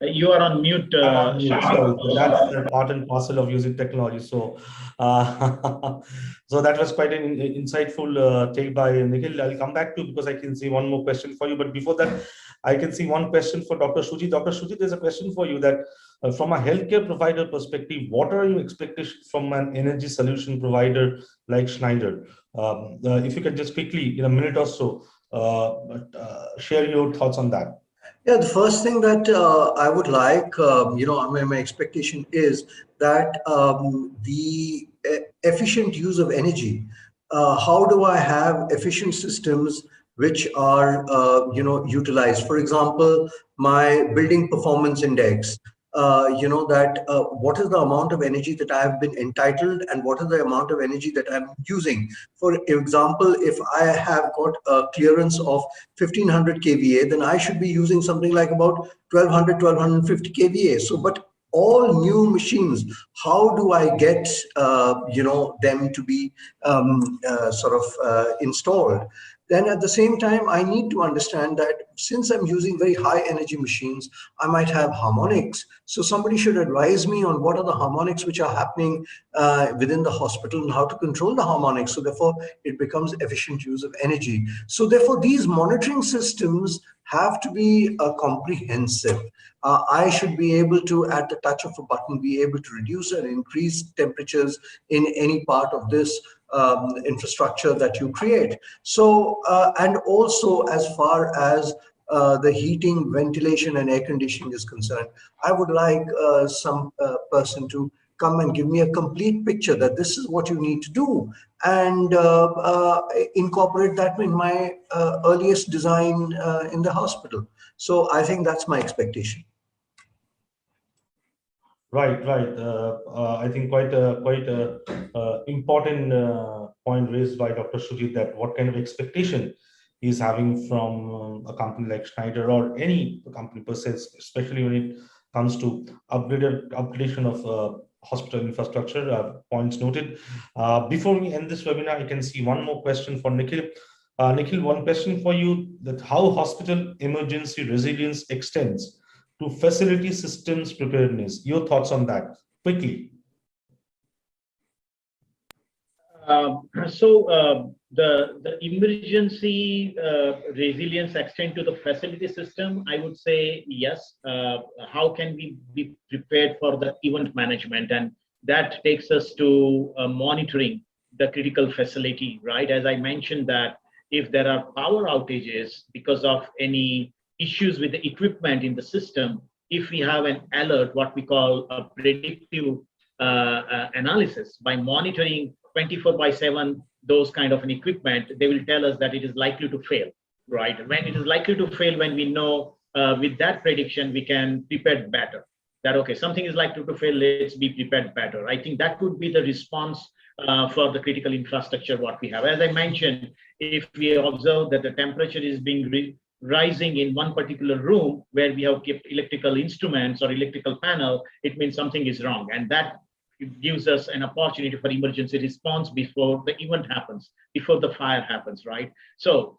You are on mute. Sorry, that's the part and parcel of using technology. So, so that was quite an insightful take by Nikhil. I'll come back to, because I can see one more question for you. But before that, I can see one question for Dr. Shujit. Dr. Shujit, there's a question for you that from a healthcare provider perspective, what are your expectations from an energy solution provider like Schneider? If you can just quickly, in a minute or so, share your thoughts on that. Yeah, the first thing that I would like, my expectation is that the efficient use of energy, how do I have efficient systems which are, utilized? For example, my building performance index, what is the amount of energy that I have been entitled, and what is the amount of energy that I'm using? For example, if I have got a clearance of 1500 kVA, then I should be using something like about 1200, 1250 kVA. So, but all new machines, how do I get, them to be installed? Then at the same time, I need to understand that since I'm using very high energy machines, I might have harmonics. So somebody should advise me on what are the harmonics which are happening within the hospital and how to control the harmonics. So therefore, it becomes efficient use of energy. So therefore, these monitoring systems have to be comprehensive. I should be able to, at the touch of a button, be able to reduce and increase temperatures in any part of this infrastructure that you create. So, and also as far as the heating, ventilation, and air conditioning is concerned, I would like some person to come and give me a complete picture that this is what you need to do, and incorporate that in my earliest design in the hospital. So I think that's my expectation. Right, right. I think quite a important point raised by Dr. Sujit, that what kind of expectation he's having from a company like Schneider or any company per se, especially when it comes to upgradation of hospital infrastructure. Points noted. Before we end this webinar, I can see one more question for Nikhil. Nikhil, one question for you: that how hospital emergency resilience extends to facility systems preparedness. Your thoughts on that quickly. The emergency resilience extend to the facility system. I would say yes. How can we be prepared for the event management? And that takes us to monitoring the critical facility, right? As I mentioned that if there are power outages because of any issues with the equipment in the system, if we have an alert, what we call a predictive analysis, by monitoring 24/7 those kind of an equipment, they will tell us that it is likely to fail, right? When it is likely to fail, when we know with that prediction, we can prepare better. That, okay, something is likely to fail, let's be prepared better. I think that could be the response for the critical infrastructure what we have. As I mentioned, if we observe that the temperature is being rising in one particular room where we have kept electrical instruments or electrical panel, it means something is wrong. And that it gives us an opportunity for emergency response before the event happens, before the fire happens, right? So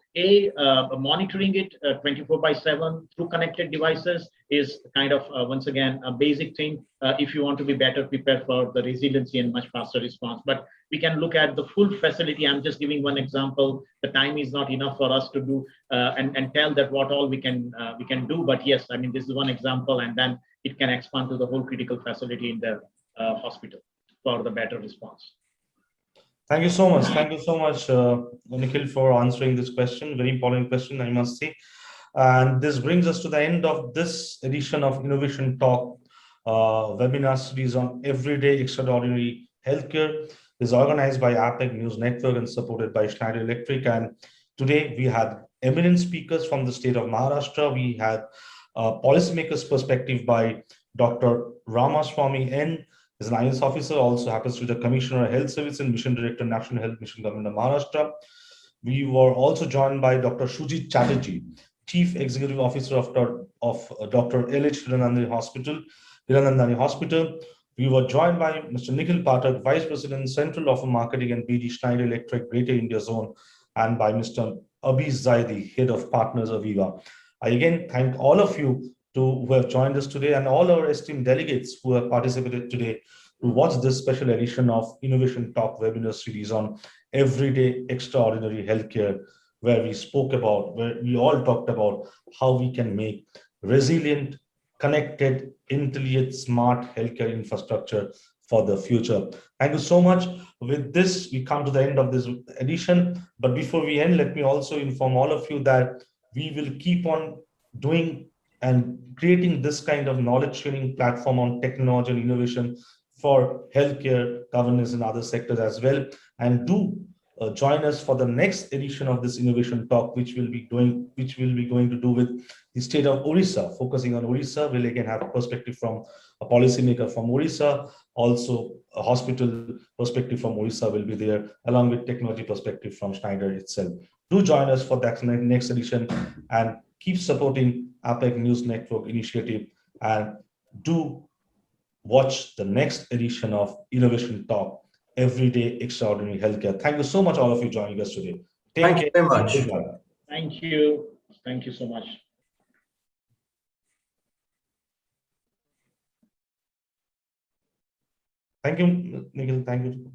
monitoring it 24/7 through connected devices is kind of, once again, a basic thing if you want to be better prepared for the resiliency and much faster response. But we can look at the full facility. I'm just giving one example. The time is not enough for us to do and tell that what all we can do. But yes, I mean, this is one example, and then it can expand to the whole critical facility in the hospital for the better response. Thank you so much. Thank you so much, Nikhil, for answering this question. Very important question, I must say. And this brings us to the end of this edition of Innovation Talk webinar series on everyday extraordinary healthcare. Is organized by APEC News Network and supported by Schneider Electric. And today we had eminent speakers from the state of Maharashtra. We had policymakers' perspective by Dr. Ramaswamy N. is an IAS officer, also happens to be the Commissioner of Health Service and Mission Director, National Health Mission, Government of Maharashtra. We were also joined by Dr. Sujit Chatterjee, Chief Executive Officer of Dr. L.H. Hiranandani Hospital. We were joined by Mr. Nikhil Pathak, Vice President, Central Offer Marketing and BD, Schneider Electric, Greater India Zone, and by Mr. Abiz Zaidi, Head of Partners Aviva. I again thank all of you who have joined us today and all our esteemed delegates who have participated today to watch this special edition of Innovation Talk webinar series on everyday extraordinary healthcare, where we all talked about how we can make resilient, connected, intelligent, smart healthcare infrastructure for the future. Thank you so much. With this, we come to the end of this edition. But before we end, let me also inform all of you that we will keep on doing and creating this kind of knowledge sharing platform on technology and innovation for healthcare, governance, and other sectors as well. And do join us for the next edition of this Innovation Talk, which will be going to do with the state of Orissa, focusing on Orissa. We'll again have a perspective from a policymaker from Orissa, also a hospital perspective from Orissa will be there, along with technology perspective from Schneider itself. Do join us for that next edition and keep supporting APEC News Network initiative, and do watch the next edition of Innovation Talk, Everyday Extraordinary Healthcare. Thank you so much, all of you joining us today. Thank you very much. Thank you. Thank you so much. Thank you, Nikhil. Thank you.